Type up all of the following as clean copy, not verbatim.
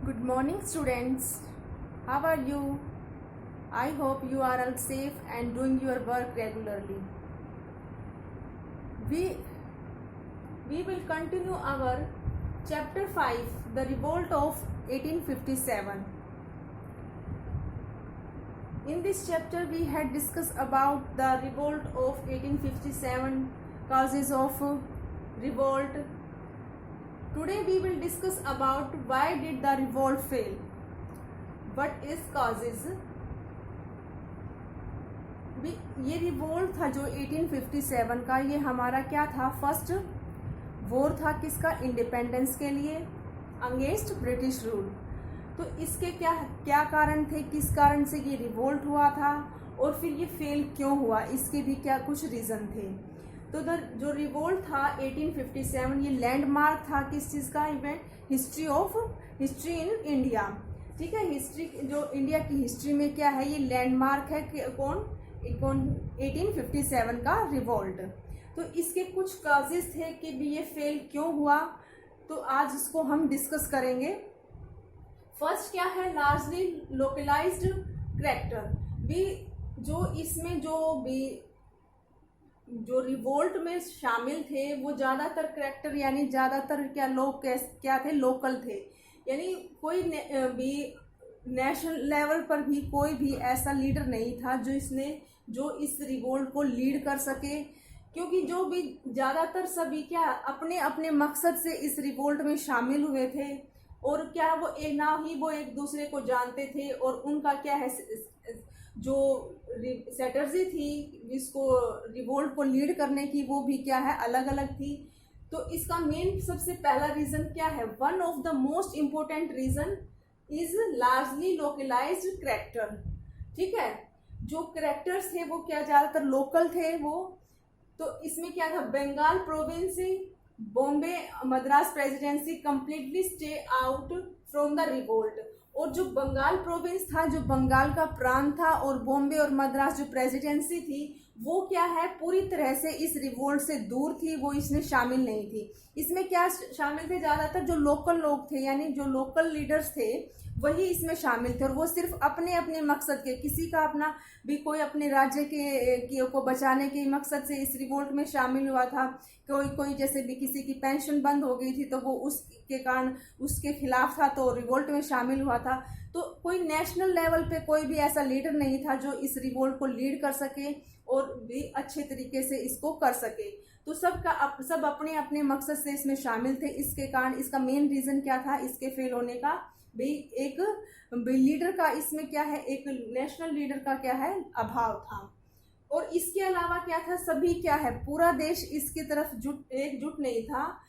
Good morning, students. How are you? I hope you are all safe and doing your work regularly. We will continue our chapter 5, The Revolt of 1857. In this chapter, we had discussed about the revolt of 1857, causes of revolt. Today we will discuss about why did the revolt fail. What is causes. ये revolt था जो 1857 का, ये हमारा क्या था, first war था किसका, इंडिपेंडेंस के लिए अगेंस्ट ब्रिटिश रूल। तो इसके क्या क्या कारण थे, किस कारण से ये रिवोल्ट हुआ था और फिर ये फेल क्यों हुआ, इसके भी क्या कुछ रीज़न थे। तो जो रिवोल्ट था 1857, ये लैंडमार्क था किस चीज़ का, इवेंट हिस्ट्री इन इंडिया। ठीक है, हिस्ट्री जो इंडिया की हिस्ट्री में क्या है, ये लैंडमार्क है कि कौन 1857 का रिवोल्ट। तो इसके कुछ काजेस थे कि भी ये फेल क्यों हुआ, तो आज इसको हम डिस्कस करेंगे। फर्स्ट क्या है, लार्जली लोकलाइज्ड करैक्टर। भी जो इसमें जो रिवोल्ट में शामिल थे वो ज़्यादातर करैक्टर यानी ज़्यादातर क्या लोग क्या थे, लोकल थे। यानी कोई भी नेशनल लेवल पर भी कोई भी ऐसा लीडर नहीं था जो इस रिवोल्ट को लीड कर सके, क्योंकि जो भी ज़्यादातर सभी क्या अपने अपने मकसद से इस रिवोल्ट में शामिल हुए थे और क्या वो वो एक दूसरे को जानते थे और उनका क्या है जो स्ट्रेटजी थी इसको रिवोल्ट को लीड करने की, वो भी क्या है अलग अलग थी। तो इसका मेन सबसे पहला रीज़न क्या है, one of the most important reason is largely localised character. ठीक है, जो करैक्टर्स थे वो क्या ज़्यादातर लोकल थे वो। तो इसमें क्या था, Bengal province, Bombay Madras presidency completely stay out from the revolt. और जो बंगाल प्रोविंस था, जो बंगाल का प्रांत था, और बॉम्बे और मद्रास जो प्रेसिडेंसी थी, वो क्या है पूरी तरह से इस रिवोल्ट से दूर थी, वो इसमें शामिल नहीं थी। इसमें क्या शामिल थे, ज़्यादातर जो लोकल लोग थे यानी जो लोकल लीडर्स थे वही इसमें शामिल थे, और वो सिर्फ अपने अपने मकसद के, किसी का अपना भी कोई अपने राज्य को बचाने के मकसद से इस रिवोल्ट में शामिल हुआ था। कोई जैसे भी किसी की पेंशन बंद हो गई थी तो वो उसके कारण उसके खिलाफ था तो रिवोल्ट में शामिल हुआ था। तो कोई नेशनल लेवल पे कोई भी ऐसा लीडर नहीं था जो इस रिवोल्ट को लीड कर सके और भी अच्छे तरीके से इसको कर सके। तो सब अपने अपने मकसद से इसमें शामिल थे। इसके कारण इसका मेन रीज़न क्या था इसके फेल होने का, भी एक लीडर का इसमें क्या है, एक नेशनल लीडर का क्या है अभाव था। और इसके अलावा क्या था, सभी क्या है पूरा देश इसकी तरफ एकजुट नहीं था,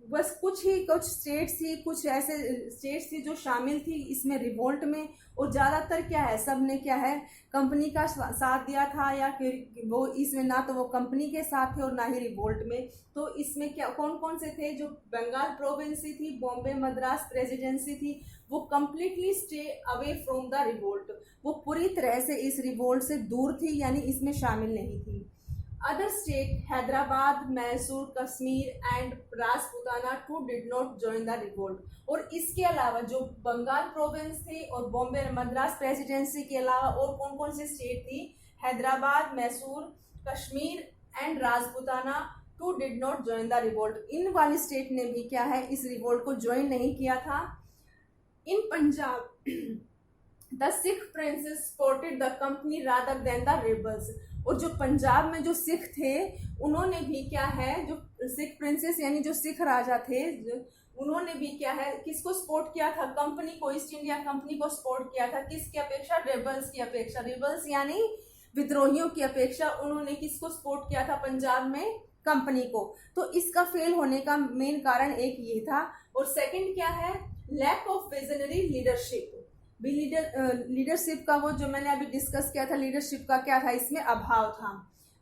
बस कुछ स्टेट्स थी, कुछ ऐसे स्टेट्स थी जो शामिल थी इसमें रिवोल्ट में। और ज़्यादातर क्या है सब ने क्या है कंपनी का साथ दिया था, या फिर वो इसमें ना तो वो कंपनी के साथ थे और ना ही रिवोल्ट में। तो इसमें क्या कौन कौन से थे, जो बंगाल प्रोविंसी थी, बॉम्बे मद्रास प्रेसिडेंसी थी, वो completely stay away from the revolt. वो पूरी तरह से इस रिवोल्ट से दूर थी यानी इसमें शामिल नहीं थी। Other state, Hyderabad, Mysore, Kashmir and Rajputana too did not join the revolt। और इसके अलावा जो बंगाल प्रोविंस थी और बॉम्बे मद्रास प्रेसिडेंसी के अलावा और कौन कौन सी स्टेट थी, Hyderabad, Mysore, Kashmir and Rajputana too did not join the revolt. इन वाली स्टेट ने भी क्या है इस रिवोल्ट को ज्वाइन नहीं किया था। In Punjab the Sikh princes supported the company rather than the rebels. और जो पंजाब में जो सिख थे उन्होंने भी क्या है, जो सिख प्रिंसेस यानी जो सिख राजा थे उन्होंने भी क्या है किसको सपोर्ट किया था, कंपनी को, ईस्ट इंडिया कंपनी को सपोर्ट किया था। किसकी अपेक्षा, रेबल्स की अपेक्षा, रेबल्स यानी विद्रोहियों की अपेक्षा उन्होंने किसको सपोर्ट किया था पंजाब में, कंपनी को। तो इसका फेल होने का मेन कारण एक ये था। और सेकंड क्या है, लैक ऑफ विजनरी लीडरशिप। भी लीडरशिप का वो जो मैंने अभी डिस्कस किया था, लीडरशिप का क्या था इसमें अभाव था।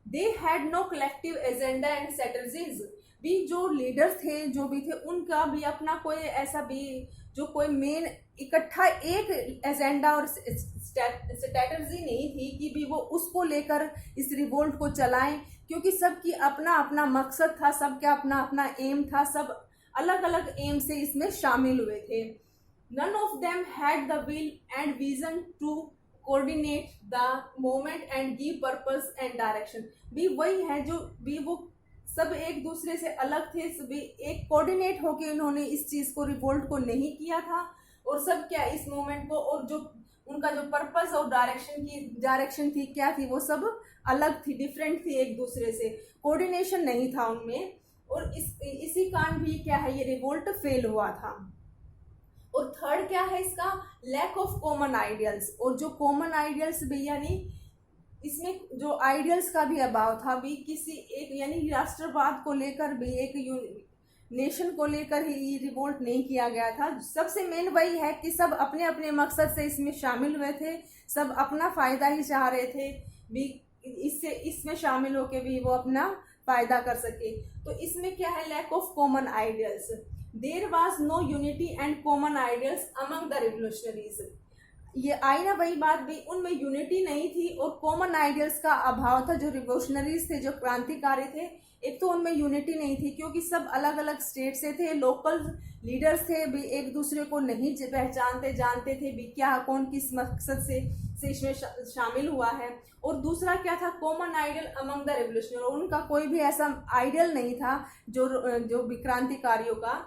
They had no collective agenda and strategies. भी जो लीडर थे जो भी थे उनका भी अपना कोई ऐसा भी जो कोई मेन इकट्ठा एक एजेंडा और स्ट्रेटजी नहीं थी कि भी वो उसको लेकर इस रिवोल्ट को चलाएं, क्योंकि सबकी अपना अपना मकसद था, सबका अपना अपना एम था, सब अलग अलग एम से इसमें शामिल हुए थे। None of them had the will and vision to coordinate the movement and give purpose and direction. भी वही है जो भी वो सब एक दूसरे से अलग थे, सभी एक कोऑर्डिनेट होके उन्होंने इस चीज को रिवोल्ट को नहीं किया था, और सब क्या इस मूवमेंट को और जो उनका जो पर्पस और डायरेक्शन थी क्या थी, वो सब अलग थी, डिफरेंट थी एक दूसरे से, कोऑर्डिनेशन नहीं था उनमें। और इसी कारण भी क्या है ये रिवोल्ट फेल हुआ था। और थर्ड क्या है इसका, लैक ऑफ कॉमन आइडियल्स। और जो कॉमन आइडियल्स भी यानी इसमें जो आइडियल्स का भी अभाव था, भी किसी एक यानी राष्ट्रवाद को लेकर भी एक नेशन को लेकर ही रिवोल्ट नहीं किया गया था। सबसे मेन वही है कि सब अपने अपने मकसद से इसमें शामिल हुए थे, सब अपना फायदा ही चाह रहे थे भी, इसमें शामिल होके भी वो अपना फायदा कर सके। तो इसमें क्या है, lack of common ideals. There was no unity and common ideals among the revolutionaries. ये आई ना वही बात भी, उनमें यूनिटी नहीं थी और कॉमन आइडियल्स का अभाव था। जो रिवोल्यूशनरीज थे, जो क्रांतिकारी थे, एक तो उनमें यूनिटी नहीं थी क्योंकि सब अलग अलग स्टेट से थे, लोकल लीडर्स थे भी, एक दूसरे को नहीं पहचानते जानते थे भी क्या कौन किस मकसद से इसमें शामिल हुआ है। और दूसरा क्या था, common ideal among the revolutionary. उनका कोई भी ऐसा आइडियल नहीं था जो भी क्रांतिकारियों का।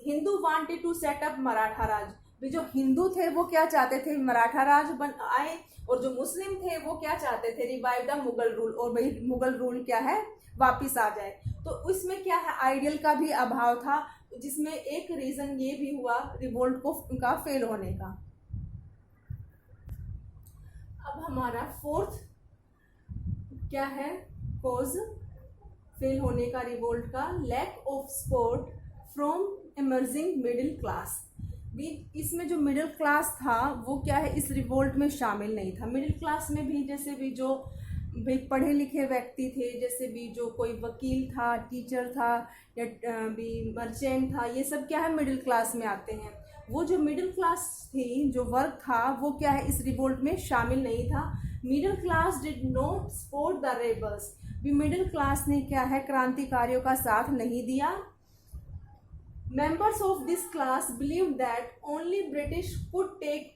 Hindu wanted to set up Maratha raj. भी जो हिंदू थे वो क्या चाहते थे, मराठा राज बन आए, और जो मुस्लिम थे वो क्या चाहते थे, रिवाइव द मुगल रूल, और भाई मुगल रूल क्या है वापिस आ जाए। तो इसमें क्या है, आइडियल का भी अभाव था, जिसमें एक रीजन ये भी हुआ रिवोल्ट का फेल होने का। अब हमारा फोर्थ क्या है कॉज फेल होने का रिवोल्ट का, lack of support from emerging middle class. भी इसमें जो मिडिल क्लास था वो क्या है इस रिवोल्ट में शामिल नहीं था। मिडिल क्लास में भी जैसे भी जो भी पढ़े लिखे व्यक्ति थे, जैसे भी जो कोई वकील था, टीचर था, या भी मर्चेंट था, ये सब क्या है मिडिल क्लास में आते हैं। वो जो मिडिल क्लास थी, जो वर्ग था, वो क्या है इस रिवोल्ट में शामिल नहीं था। Middle class did not support the rebels. भी मिडिल क्लास ने क्या है क्रांतिकारियों का साथ नहीं दिया। Members of this class believed that only British could take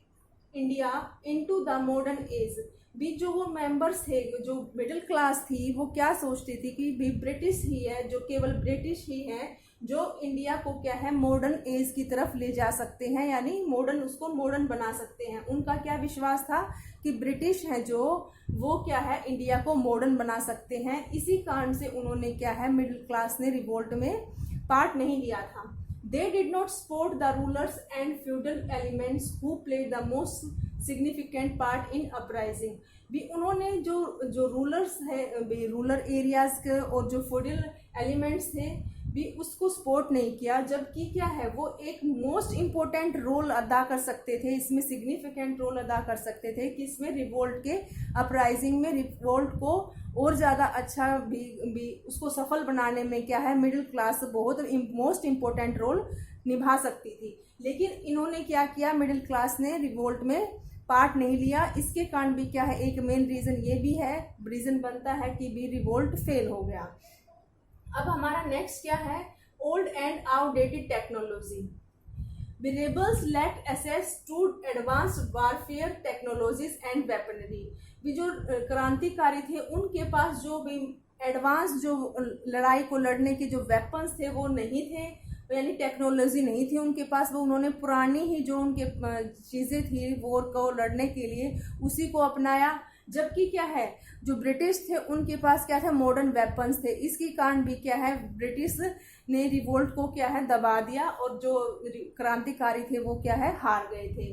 India into the modern age। भी जो वो मेंबर्स थे, जो मिडिल क्लास थी, वो क्या सोचती थी कि भी ब्रिटिश ही है, जो केवल ब्रिटिश ही है जो इंडिया को क्या है मॉडर्न एज की तरफ ले जा सकते हैं, यानी मॉडर्न उसको मॉडर्न बना सकते हैं। उनका क्या विश्वास था कि ब्रिटिश है जो वो क्या है इंडिया को मॉडर्न बना सकते हैं। इसी कारण से उन्होंने क्या है मिडिल क्लास ने रिवोल्ट में पार्ट नहीं लिया था। They did not support the rulers and feudal elements who played the most significant part in uprising। भी उन्होंने जो रूलर्स है, रूलर एरियाज के और जो feudal elements थे भी उसको सपोर्ट नहीं किया, जबकि क्या है वो एक मोस्ट इम्पोर्टेंट रोल अदा कर सकते थे, इसमें सिग्निफिकेंट रोल अदा कर सकते थे कि इसमें रिवोल्ट के अपराइजिंग में रिवोल्ट को और ज़्यादा अच्छा भी उसको सफल बनाने में क्या है मिडिल क्लास बहुत मोस्ट इम्पोर्टेंट रोल निभा सकती थी। लेकिन इन्होंने क्या किया, मिडिल क्लास ने रिवोल्ट में पार्ट नहीं लिया। इसके कारण भी क्या है एक मेन रीज़न ये भी है, रीज़न बनता है कि भी रिवोल्ट फेल हो गया। अब हमारा नेक्स्ट क्या है, old and outdated technology. The rebels lacked access to advanced warfare technologies and weaponry। भी जो क्रांतिकारी थे उनके पास जो भी एडवांस जो लड़ाई को लड़ने के जो वेपन्स थे वो नहीं थे, यानी टेक्नोलॉजी नहीं थी उनके पास। वो उन्होंने पुरानी ही जो उनके चीज़ें थी वॉर को लड़ने के लिए उसी को अपनाया। जबकि क्या है जो ब्रिटिश थे उनके पास क्या था मॉडर्न वेपन्स थे। इसके कारण भी क्या है ब्रिटिश ने रिवोल्ट को क्या है दबा दिया और जो क्रांतिकारी थे वो क्या है हार गए थे।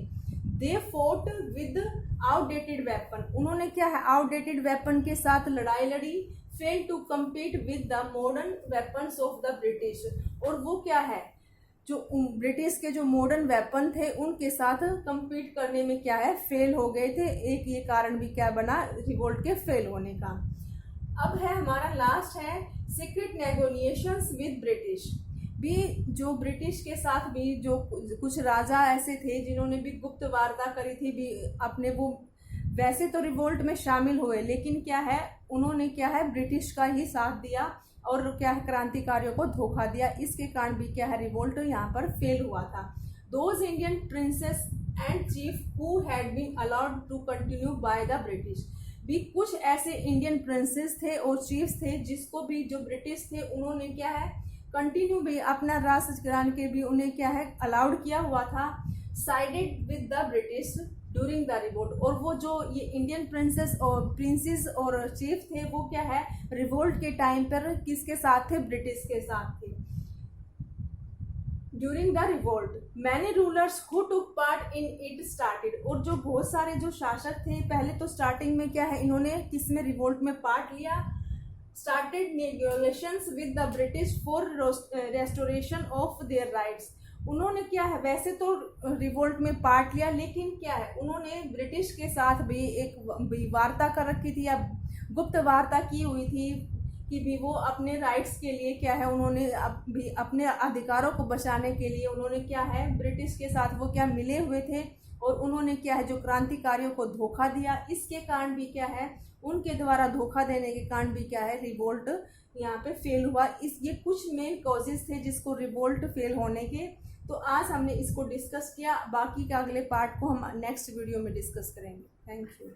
They fought with outdated weapon. उन्होंने क्या है आउटडेटेड वेपन के साथ लड़ाई लड़ी। Fail to compete with the modern weapons of the British. और वो क्या है जो ब्रिटिश के जो मॉडर्न वेपन थे उनके साथ कम्पीट करने में क्या है फेल हो गए थे। एक ये कारण भी क्या बना रिवोल्ट के फेल होने का। अब है हमारा लास्ट है सीक्रेट नेगोशिएशंस विद ब्रिटिश। भी जो ब्रिटिश के साथ भी जो कुछ राजा ऐसे थे जिन्होंने भी गुप्त वार्ता करी थी भी अपने वो वैसे तो रिवोल्ट में शामिल हुए, लेकिन क्या है उन्होंने क्या है ब्रिटिश का ही साथ दिया और क्या है क्रांतिकारियों को धोखा दिया। इसके कारण भी क्या है रिवोल्ट यहाँ पर फेल हुआ था। those Indian princes and chief who had been allowed to continue by the British। भी कुछ ऐसे इंडियन प्रिंसेस थे और चीफ्स थे जिसको भी जो ब्रिटिश थे उन्होंने क्या है कंटिन्यू भी अपना राज कराने के भी उन्हें क्या है अलाउड किया हुआ था, sided with the British during the revolt. और वो जो ये इंडियन प्रिंसेस और चीफ थे वो क्या है रिवोल्ट के टाइम पर किसके साथ थे, ब्रिटिश के साथ थे। During the revolt many rulers who took part in it started. और जो बहुत सारे जो शासक थे पहले तो स्टार्टिंग में क्या है इन्होंने किसमें रिवोल्ट में पार्ट लिया, started negotiations with the British for restoration of their rights. उन्होंने क्या है वैसे तो रिवोल्ट में पार्ट लिया लेकिन क्या है उन्होंने ब्रिटिश के साथ भी एक वार्ता कर रखी थी या गुप्त वार्ता की हुई थी कि भी वो अपने राइट्स के लिए क्या है उन्होंने भी अपने अधिकारों को बचाने के लिए उन्होंने क्या है ब्रिटिश के साथ वो क्या मिले हुए थे और उन्होंने क्या है जो क्रांतिकारियों को धोखा दिया, इसके कारण भी क्या है उनके द्वारा धोखा देने के कारण भी क्या है रिवोल्ट यहाँ पे फेल हुआ। ये कुछ मेन कॉजेज थे जिसको रिवोल्ट फेल होने के। तो आज हमने इसको डिस्कस किया, बाकी का अगले पार्ट को हम नेक्स्ट वीडियो में डिस्कस करेंगे। Thank you.